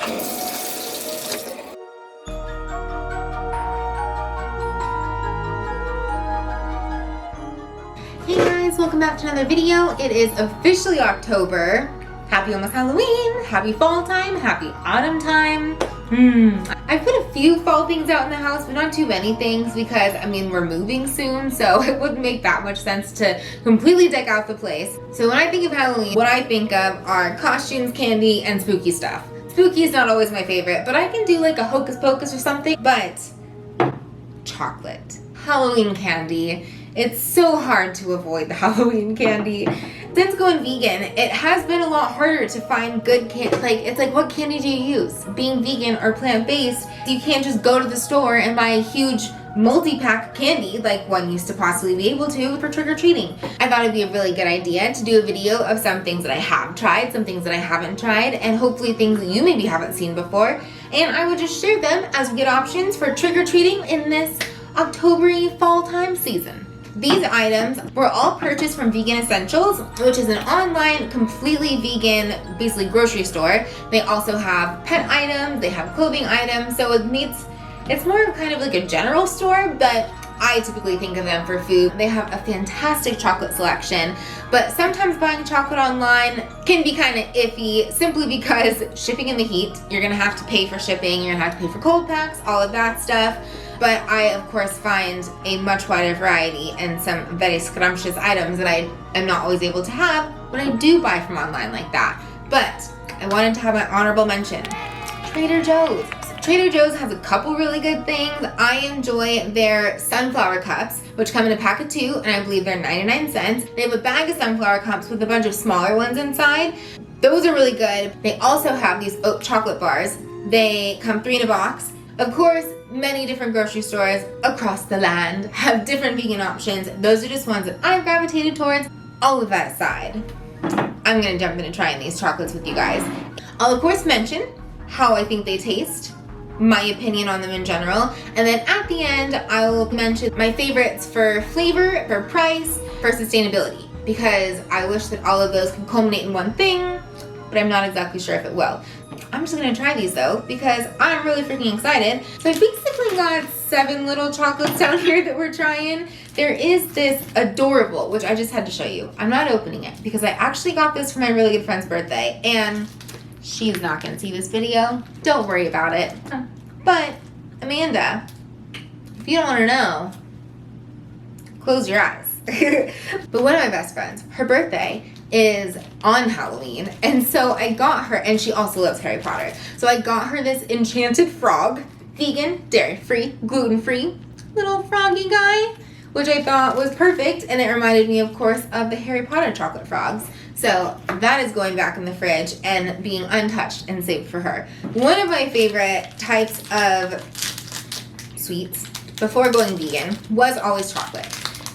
Hey guys, welcome back to another video. It is officially October. Happy almost Halloween, happy fall time, happy autumn time. I put a few fall things out in the house, but not too many things because, I mean, we're moving soon, so it wouldn't make that much sense to completely deck out the place. So when I think of Halloween, what I think of are costumes, candy, and spooky stuff. Spooky is not always my favorite, but I can do like a hocus pocus or something. But chocolate, Halloween candy. It's so hard to avoid the Halloween candy. Since going vegan, it has been a lot harder to find good candy. It's like, what candy do you use? Being vegan or plant-based, you can't just go to the store and buy a huge multi-pack of candy like one used to possibly be able to for trick-or-treating. I thought it'd be a really good idea to do a video of some things that I have tried, some things that I haven't tried, and hopefully things that you maybe haven't seen before. And I would just share them as good options for trick-or-treating in this October-y fall time season. These items were all purchased from Vegan Essentials, which is an online, completely vegan, basically grocery store. They also have pet items, they have clothing items, so it's more of kind of like a general store, but I typically think of them for food. They have a fantastic chocolate selection, but sometimes buying chocolate online can be kind of iffy simply because shipping in the heat, you're gonna have to pay for shipping, you're gonna have to pay for cold packs, all of that stuff. But I, of course, find a much wider variety and some very scrumptious items that I am not always able to have when I do buy from online like that. But I wanted to have my honorable mention. Trader Joe's. Trader Joe's has a couple really good things. I enjoy their sunflower cups, which come in a pack of 2, and I believe they're 99 cents. They have a bag of sunflower cups with a bunch of smaller ones inside. Those are really good. They also have these oat chocolate bars. They come 3 in a box. Of course, many different grocery stores across the land have different vegan options. Those are just ones that I've gravitated towards. All of that aside, I'm gonna jump into trying these chocolates with you guys. I'll of course mention how I think they taste, my opinion on them in general, and then at the end, I will mention my favorites for flavor, for price, for sustainability, because I wish that all of those could culminate in one thing, but I'm not exactly sure if it will. I'm just gonna try these though, because I'm really freaking excited. So I basically got 7 little chocolates down here that we're trying. There is this adorable, which I just had to show you. I'm not opening it because I actually got this for my really good friend's birthday, and she's not gonna see this video. Don't worry about it. But Amanda, if you don't wanna know, close your eyes. But one of my best friends, her birthday is on Halloween, and so I got her, and she also loves Harry Potter, so I got her this enchanted frog, vegan, dairy-free, gluten-free, little froggy guy, which I thought was perfect, and it reminded me, of course, of the Harry Potter chocolate frogs. So that is going back in the fridge and being untouched and saved for her. One of my favorite types of sweets before going vegan was always chocolate.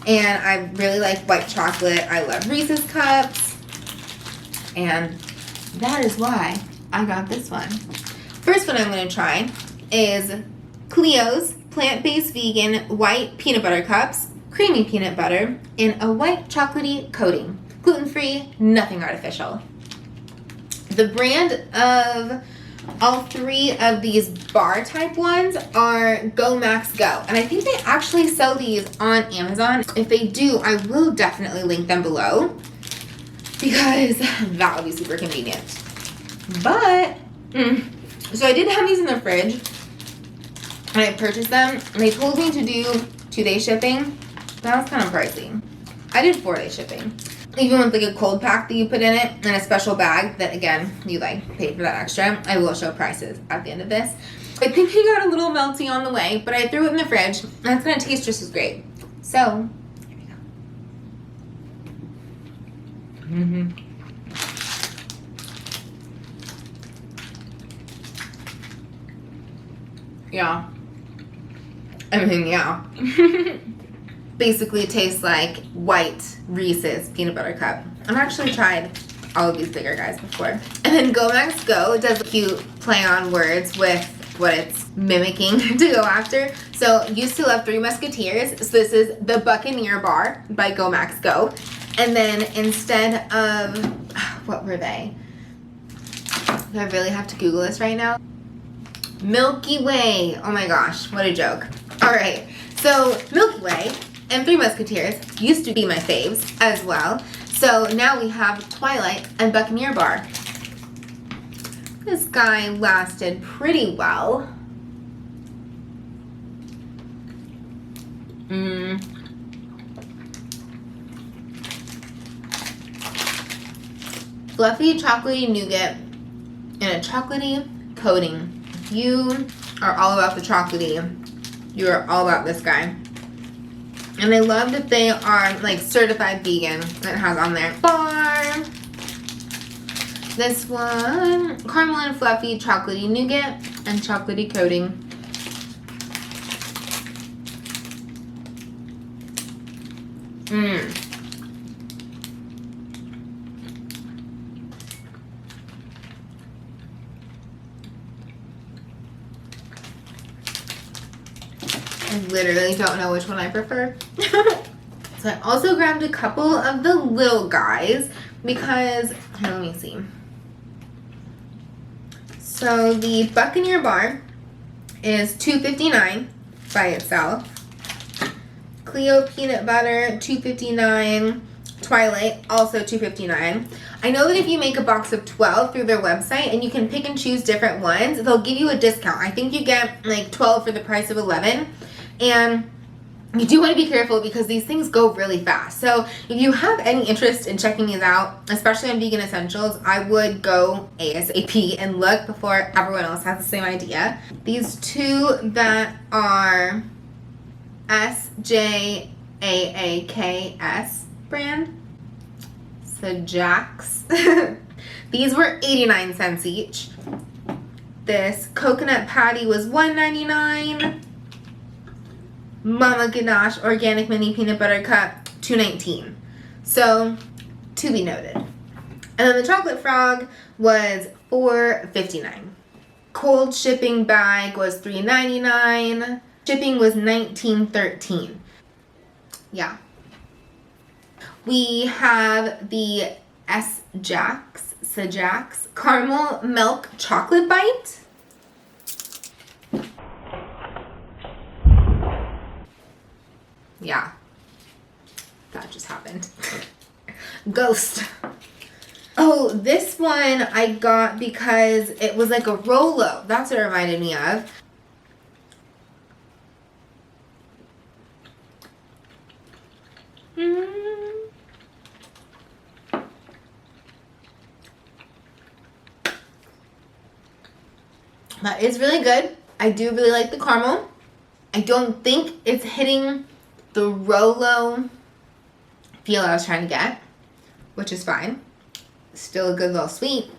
And I really like white chocolate. I love Reese's Cups. And that is why I got this one. First one I'm going to try is Cleo's plant-based vegan white peanut butter cups, creamy peanut butter, in a white chocolatey coating. Gluten-free, nothing artificial. The brand of all 3 of these bar type ones are Go Max Go, and I think they actually sell these on Amazon. If they do, I will definitely link them below because that would be super convenient. But so I did have these in the fridge and I purchased them, and they told me to do 2-day shipping. That was kind of pricey. I did 4-day shipping. Even with like a cold pack that you put in it and a special bag that, again, you like paid for that extra. I will show prices at the end of this. I think it got a little melty on the way, but I threw it in the fridge and it's gonna taste just as great. So, here we go. Yeah. I mean, yeah. Basically tastes like white Reese's peanut butter cup. I've actually tried all of these bigger guys before. And then Go Max Go does a cute play on words with what it's mimicking to go after. So used to love Three Musketeers. So this is the Buccaneer Bar by Go Max Go. And then instead of, what were they? Do I really have to Google this right now? Milky Way. Oh my gosh, what a joke. All right, so Milky Way and Three Musketeers used to be my faves as well. So now we have Twilight and Buccaneer Bar. This guy lasted pretty well. Fluffy chocolatey nougat and a chocolatey coating. If you are all about the chocolatey, you are all about this guy. And I love that they are like certified vegan. It has on there bar. This one, caramel and fluffy chocolatey nougat and chocolatey coating. I literally don't know which one I prefer. So I also grabbed a couple of the little guys because, here, let me see. So the Buccaneer Bar is $2.59 by itself. Cleo peanut butter, $2.59. Twilight, also $2.59. I know that if you make a box of 12 through their website and you can pick and choose different ones, they'll give you a discount. I think you get like 12 for the price of 11. And you do want to be careful because these things go really fast. So if you have any interest in checking these out, especially on Vegan Essentials, I would go ASAP and look before everyone else has the same idea. These two that are SJAAKS brand, Sajax. These were 89 cents each. This coconut patty was $1.99. Mama Ganache organic mini peanut butter cup, $2.19. So, to be noted. And then the chocolate frog was $4.59. Cold shipping bag was $3.99. Shipping was $19.13. Yeah. We have the Sajax caramel milk chocolate bite. Yeah, that just happened. Ghost. Oh, this one I got because it was like a Rolo. That's what it reminded me of. That is really good. I do really like the caramel. I don't think it's hitting the Rolo feel I was trying to get, which is fine. Still a good little sweet.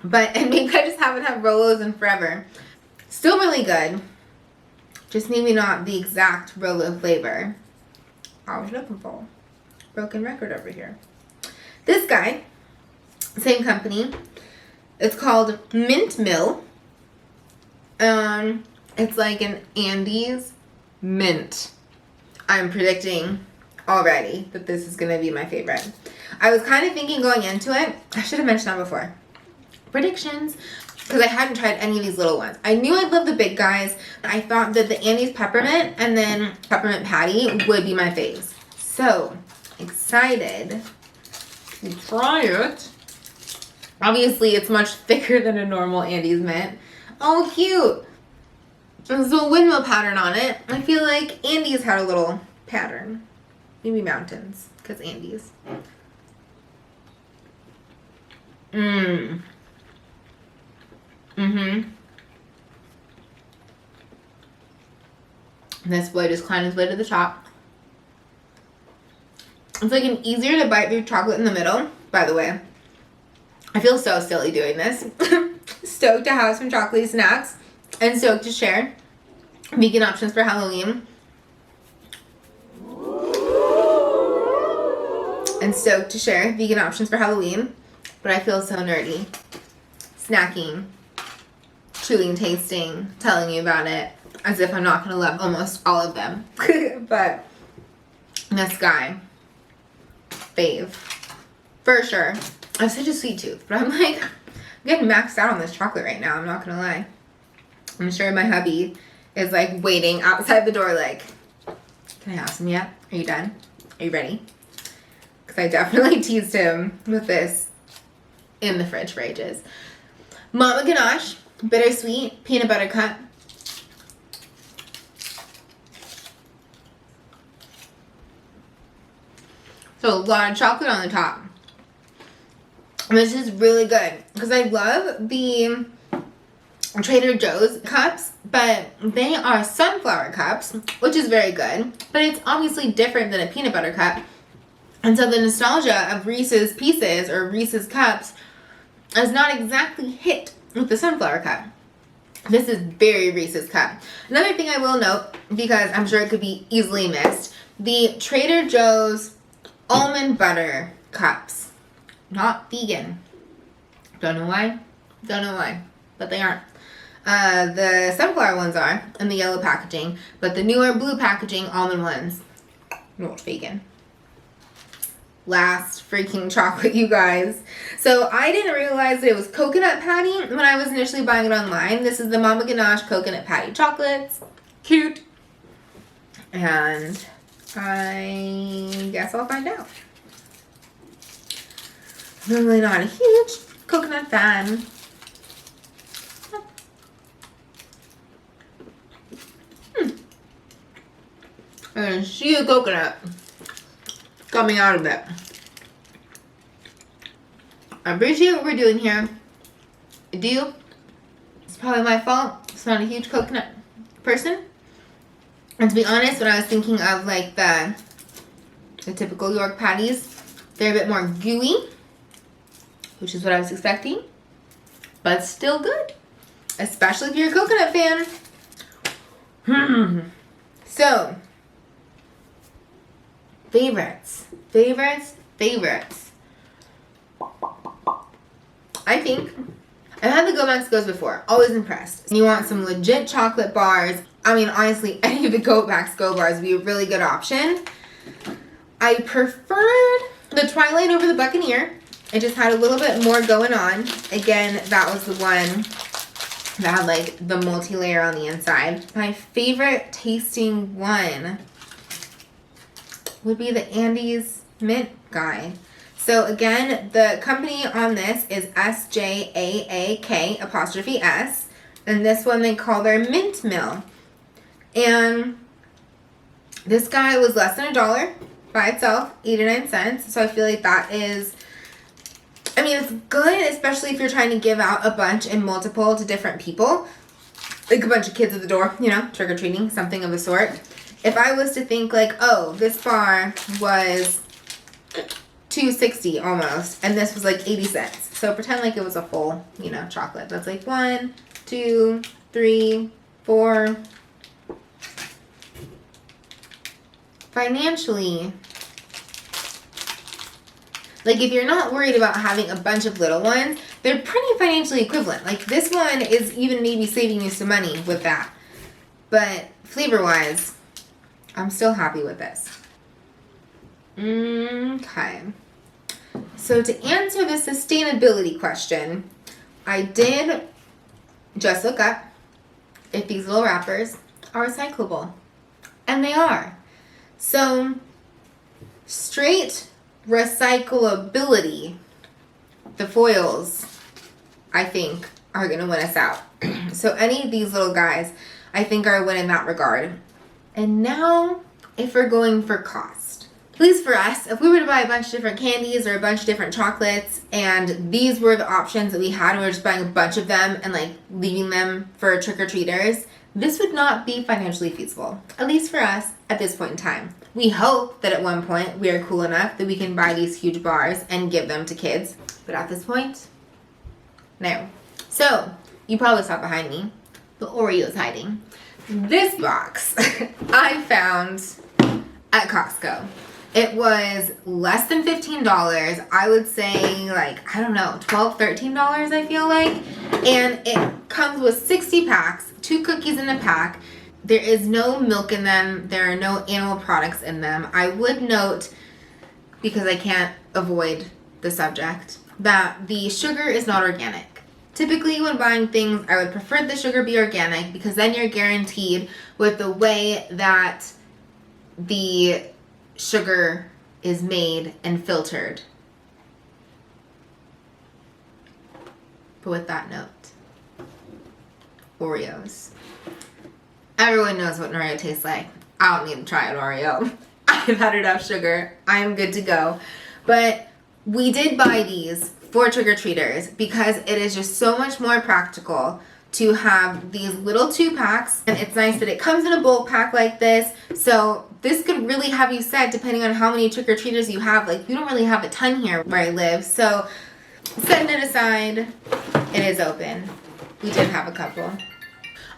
And maybe I just haven't had Rolos in forever. Still really good. Just maybe not the exact Rolo flavor I was looking for. Broken record over here. This guy, same company. It's called Mint Mill. It's like an Andes mint. I'm predicting already that this is going to be my favorite. I was kind of thinking going into it, I should have mentioned that before. Predictions, because I hadn't tried any of these little ones. I knew I'd love the big guys. I thought that the Andes peppermint and then peppermint patty would be my faves. So, excited to try it. Obviously, it's much thicker than a normal Andes mint. Oh, cute. There's a windmill pattern on it. I feel like Andes had a little pattern. Maybe mountains, because Andes. This boy just climbed his way to the top. It's like an easier to bite through chocolate in the middle, by the way. I feel so silly doing this. Stoked to have some chocolatey snacks and stoked to share vegan options for Halloween. And stoked to share vegan options for Halloween. But I feel so nerdy. Snacking, chewing, tasting, telling you about it, as if I'm not going to love almost all of them. But this guy, fave. For sure. I have such a sweet tooth, but I'm like, I'm getting maxed out on this chocolate right now, I'm not gonna lie. I'm sure my hubby is like waiting outside the door like, can I have some yet? Are you done? Are you ready? Because I definitely teased him with this in the fridge for ages. Mama Ganache, bittersweet peanut butter cup. So a lot of chocolate on the top. And this is really good because I love the Trader Joe's cups, but they are sunflower cups, which is very good, but it's obviously different than a peanut butter cup. And so the nostalgia of Reese's Pieces or Reese's Cups is not exactly hit with the sunflower cup. This is very Reese's Cup. Another thing I will note, because I'm sure it could be easily missed, the Trader Joe's almond butter cups. Not vegan. Don't know why. Don't know why. But they aren't. The sunflower ones are in the yellow packaging, but the newer blue packaging almond ones, not vegan. Last freaking chocolate, you guys. So I didn't realize that it was coconut patty when I was initially buying it online. This is the Mama Ganache coconut patty chocolates. Cute. And I guess I'll find out. I'm really not a huge coconut fan. And I see a coconut coming out of it. I appreciate what we're doing here. I do. It's probably my fault. It's not a huge coconut person. And to be honest, when I was thinking of like the typical York patties, they're a bit more gooey, which is what I was expecting, but still good, especially if you're a coconut fan. So, favorites. I think I've had the Go Mexicos before. Always impressed. You want some legit chocolate bars. I mean, honestly, any of the Go Mexico bars would be a really good option. I preferred the Twilight over the Buccaneer. It just had a little bit more going on. Again, that was the one that had like the multi-layer on the inside. My favorite tasting one would be the Andes Mint guy. So again, the company on this is SJAAK''S. And this one they call their Mint Mill. And this guy was less than $1 by itself, 89 cents. So I feel like that is, I mean, it's good, especially if you're trying to give out a bunch in multiple to different people. Like a bunch of kids at the door, you know, trick-or-treating, something of the sort. If I was to think like, oh, this bar was $2.60 almost, and this was like 80 cents. So pretend like it was a full, you know, chocolate. That's like 1, 2, 3, 4. Financially, like if you're not worried about having a bunch of little ones, they're pretty financially equivalent. Like this one is even maybe saving you some money with that. But flavor-wise, I'm still happy with this. Okay. So to answer the sustainability question, I did just look up if these little wrappers are recyclable. And they are. So, straight recyclability, the foils, I think, are going to win us out. So any of these little guys, I think, are a win in that regard. And now, if we're going for cost. At least for us, if we were to buy a bunch of different candies or a bunch of different chocolates, and these were the options that we had, and we were just buying a bunch of them and like leaving them for trick-or-treaters, this would not be financially feasible, at least for us at this point in time. We hope that at one point we are cool enough that we can buy these huge bars and give them to kids. But at this point, no. So, you probably saw behind me, the Oreos hiding. This box I found at Costco. It was less than $15. I would say like, I don't know, $12, $13 I feel like. And it comes with 60 packs, 2 cookies in a pack. There is no milk in them. There are no animal products in them. I would note, because I can't avoid the subject, that the sugar is not organic. Typically when buying things, I would prefer the sugar be organic because then you're guaranteed with the way that the sugar is made and filtered. But with that note, Oreos. Everyone knows what an Oreo tastes like. I don't need to try an Oreo. I've had enough sugar. I'm good to go. But we did buy these for trick-or-treaters because it is just so much more practical to have these little 2-packs. And it's nice that it comes in a bulk pack like this. So this could really have you set depending on how many trick-or-treaters you have. Like, we don't really have a ton here where I live. So setting it aside, it is open. We did have a couple.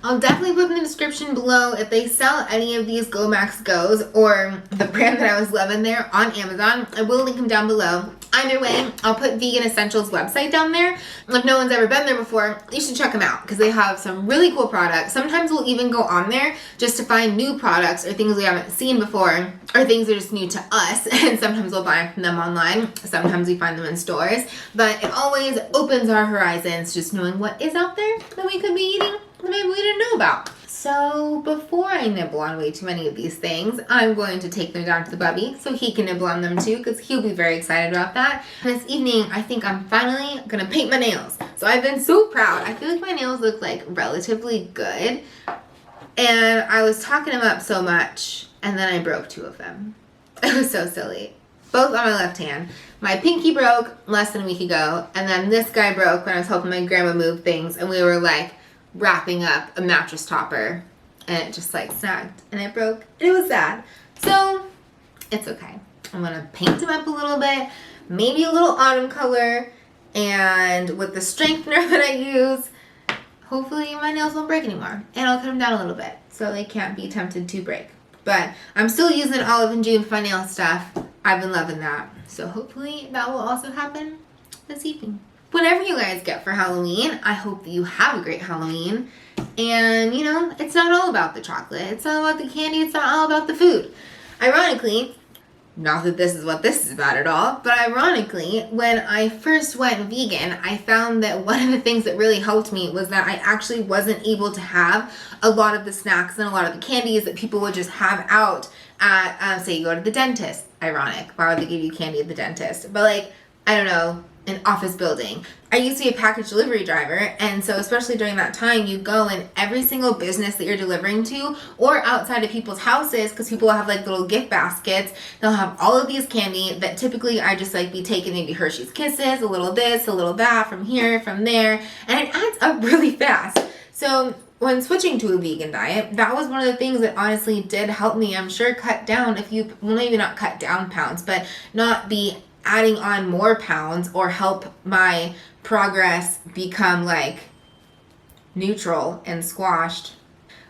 I'll definitely put in the description below if they sell any of these Go Max Go's or the brand that I was loving there on Amazon. I will link them down below. Either way, I'll put Vegan Essentials website down there. If no one's ever been there before, you should check them out because they have some really cool products. Sometimes we'll even go on there just to find new products or things we haven't seen before or things that are just new to us. And sometimes we'll buy from them online. Sometimes we find them in stores. But it always opens our horizons just knowing what is out there that we could be eating that maybe we didn't know about. So before I nibble on way too many of these things, I'm going to take them down to the bubby so he can nibble on them too because he'll be very excited about that. And this evening, I think I'm finally going to paint my nails. So I've been so proud. I feel like my nails look like relatively good. And I was talking them up so much and then I broke 2 of them. It was so silly. Both on my left hand. My pinky broke less than a week ago. And then this guy broke when I was helping my grandma move things. And we were like wrapping up a mattress topper and it just like snagged and it broke. It was sad. So it's okay. I'm gonna paint them up a little bit, maybe a little autumn color, and with the strengthener that I use, hopefully my nails won't break anymore. And I'll cut them down a little bit so they can't be tempted to break. But I'm still using Olive and June for my nail stuff. I've been loving that. So hopefully that will also happen this evening. Whatever you guys get for Halloween, I hope that you have a great Halloween. And, you know, it's not all about the chocolate. It's not all about the candy. It's not all about the food. Ironically, not that this is what this is about at all, but ironically, when I first went vegan, I found that one of the things that really helped me was that I actually wasn't able to have a lot of the snacks and a lot of the candies that people would just have out at, say, you go to the dentist. Ironic. Why would they give you candy at the dentist? But, like, I don't know, an office building. I used to be a package delivery driver, and so especially during that time, you go in every single business that you're delivering to or outside of people's houses because people will have like little gift baskets. They'll have all of these candy that typically I just like be taking maybe Hershey's Kisses, a little this, a little that, from here, from there, and it adds up really fast. So when switching to a vegan diet, that was one of the things that honestly did help me, I'm sure, cut down well, maybe not cut down pounds, but not be adding on more pounds or help my progress become like neutral and squashed,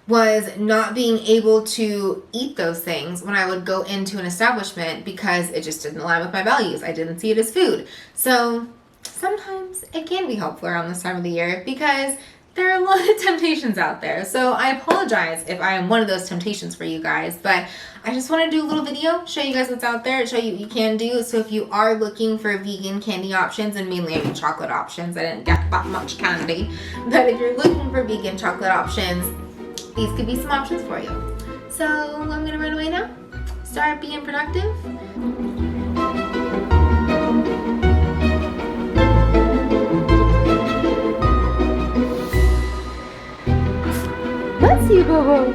was not being able to eat those things when I would go into an establishment because it just didn't align with my values. I didn't see it as food. So sometimes it can be helpful around this time of the year because there are a lot of temptations out there. So I apologize if I am one of those temptations for you guys, but I just want to do a little video, show you guys what's out there, show you what you can do. So if you are looking for vegan candy options, and mainly I mean chocolate options, I didn't get that much candy, but if you're looking for vegan chocolate options, these could be some options for you. So I'm gonna run away now, start being productive. Bless you, Bobo.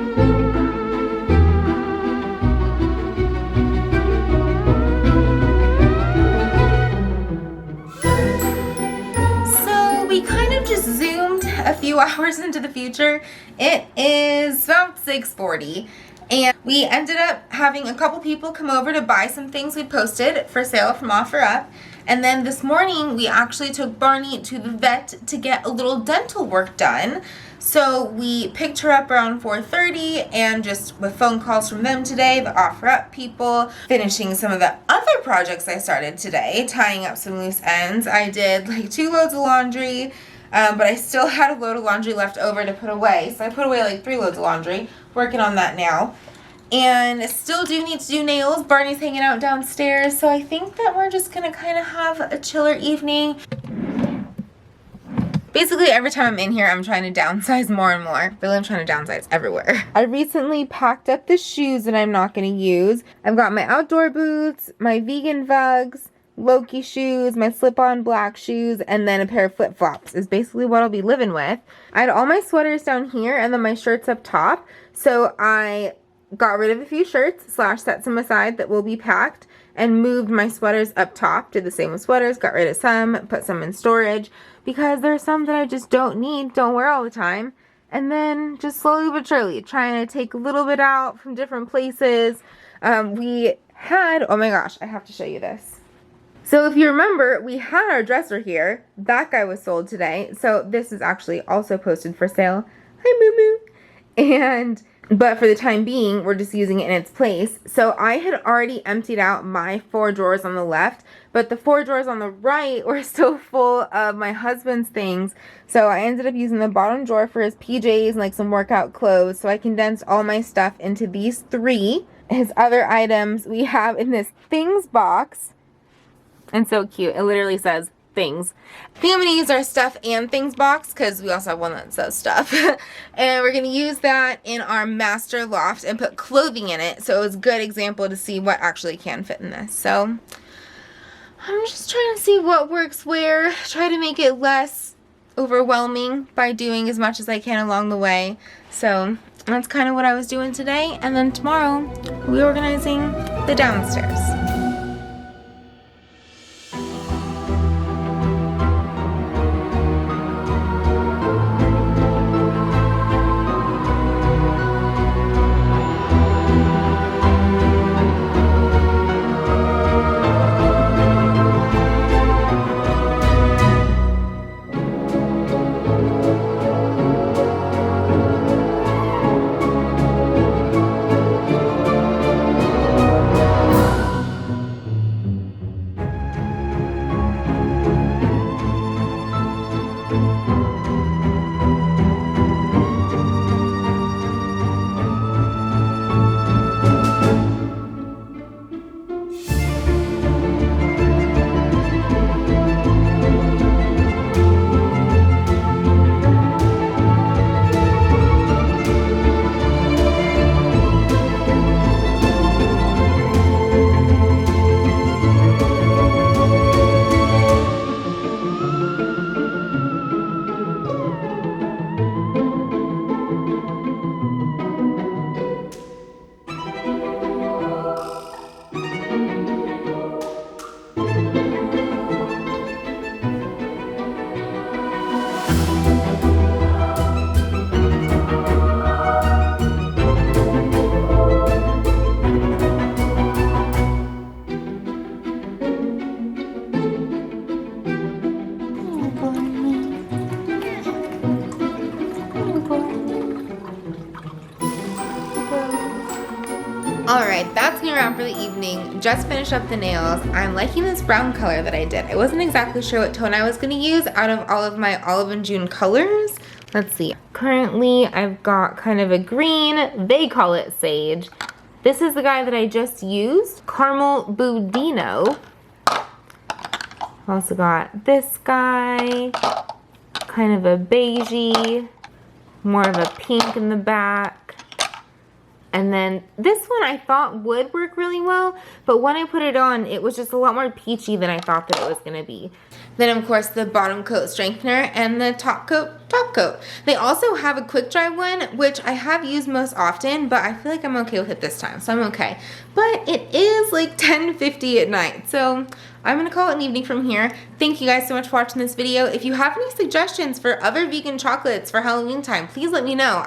So we kind of just zoomed a few hours into the future. It is about 6:40. And we ended up having a couple people come over to buy some things we posted for sale from OfferUp. And then this morning, we actually took Barney to the vet to get a little dental work done. So we picked her up around 4:30 and just with phone calls from them today, the OfferUp people, finishing some of the other projects I started today, tying up some loose ends. I did like 2 loads of laundry, but I still had a load of laundry left over to put away. So I put away like 3 loads of laundry, working on that now. And still do need to do nails. Barney's hanging out downstairs, so I think that we're just gonna kind of have a chiller evening. Basically, every time I'm in here, I'm trying to downsize more and more. Really, I'm trying to downsize everywhere. I recently packed up the shoes that I'm not going to use. I've got my outdoor boots, my vegan Vugs, Loki shoes, my slip-on black shoes, and then a pair of flip-flops is basically what I'll be living with. I had all my sweaters down here and then my shirts up top. So I got rid of a few shirts / set some aside that will be packed and moved my sweaters up top. Did the same with sweaters, got rid of some, put some in storage because there are some that I just don't need, don't wear all the time. And then just slowly but surely trying to take a little bit out from different places. We had, oh my gosh, I have to show you this. So if you remember, we had our dresser here. That guy was sold today. So this is actually also posted for sale. Hi, Moo Moo. But for the time being, we're just using it in its place. So I had already emptied out my 4 drawers on the left, but the 4 drawers on the right were still full of my husband's things. So I ended up using the bottom drawer for his PJs and like some workout clothes. So I condensed all my stuff into these 3. His other items we have in this things box. And so cute. It literally says things. I think I'm going to use our stuff and things box because we also have one that says stuff. And we're going to use that in our master loft and put clothing in it. So it was a good example to see what actually can fit in this. So I'm just trying to see what works where. Try to make it less overwhelming by doing as much as I can along the way. So that's kind of what I was doing today. And then tomorrow, reorganizing the downstairs. Alright, that's gonna wrap for the evening. Just finished up the nails. I'm liking this brown color that I did. I wasn't exactly sure what tone I was gonna use out of all of my Olive and June colors. Let's see. Currently, I've got kind of a green. They call it sage. This is the guy that I just used. Caramel Budino. Also got this guy. Kind of a beigey. More of a pink in the back. And then this one I thought would work really well, but when I put it on, it was just a lot more peachy than I thought that it was gonna be. Then of course the bottom coat strengthener and the top coat. They also have a quick dry one, which I have used most often, but I feel like I'm okay with it this time, so I'm okay. But it is like 10:50 at night, so I'm gonna call it an evening from here. Thank you guys so much for watching this video. If you have any suggestions for other vegan chocolates for Halloween time, please let me know.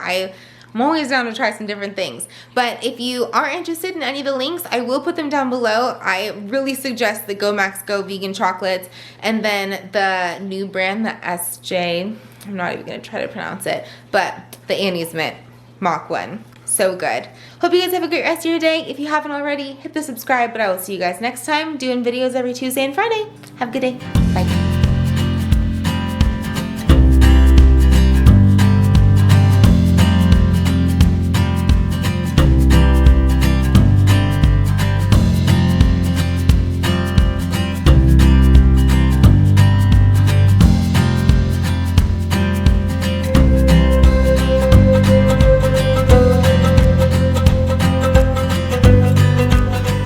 I'm always down to try some different things. But if you are interested in any of the links, I will put them down below. I really suggest the Go Max Go vegan chocolates and then the new brand, the SJ. I'm not even gonna try to pronounce it, but the Annie's Mint mock one. So good. Hope you guys have a great rest of your day. If you haven't already, hit the subscribe, but I will see you guys next time doing videos every Tuesday and Friday. Have a good day. Bye.